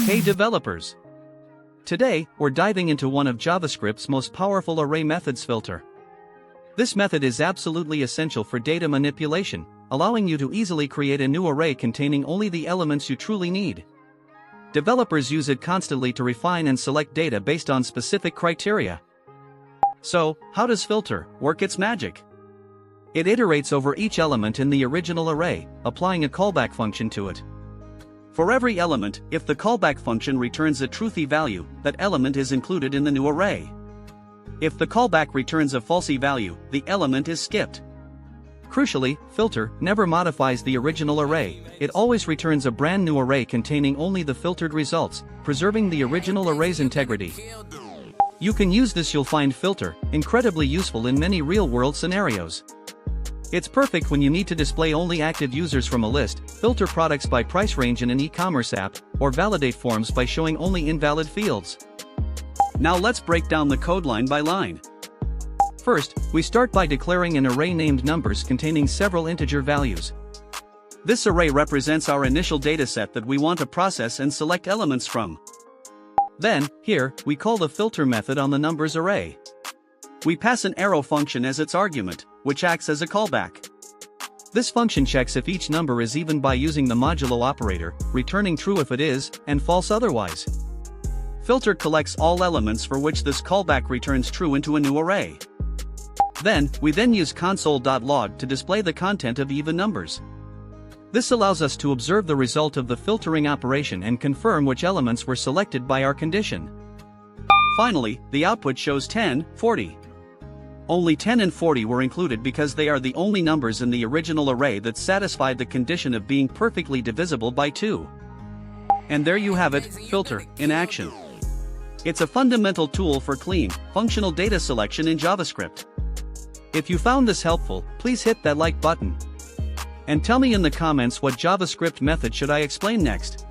Hey developers! Today, we're diving into one of JavaScript's most powerful array methods, filter. This method is absolutely essential for data manipulation, allowing you to easily create a new array containing only the elements you truly need. Developers use it constantly to refine and select data based on specific criteria. So, how does filter work its magic? It iterates over each element in the original array, applying a callback function to it. For every element, if the callback function returns a truthy value, that element is included in the new array. If the callback returns a falsy value, the element is skipped. Crucially, filter never modifies the original array, it always returns a brand new array containing only the filtered results, preserving the original array's integrity. You can use this. You'll find filter incredibly useful in many real-world scenarios. It's perfect when you need to display only active users from a list, filter products by price range in an e-commerce app, or validate forms by showing only invalid fields. Now let's break down the code line by line. First, we start by declaring an array named numbers containing several integer values. This array represents our initial dataset that we want to process and select elements from. Then, here, we call the filter method on the numbers array. We pass an arrow function as its argument, which acts as a callback. This function checks if each number is even by using the modulo operator, returning true if it is, and false otherwise. Filter collects all elements for which this callback returns true into a new array. Then, we use console.log to display the content of even numbers. This allows us to observe the result of the filtering operation and confirm which elements were selected by our condition. Finally, the output shows 10, 40. Only 10 and 40 were included because they are the only numbers in the original array that satisfied the condition of being perfectly divisible by 2. And there you have it, filter, in action. It's a fundamental tool for clean, functional data selection in JavaScript. If you found this helpful, please hit that like button. And tell me in the comments what JavaScript method should I explain next.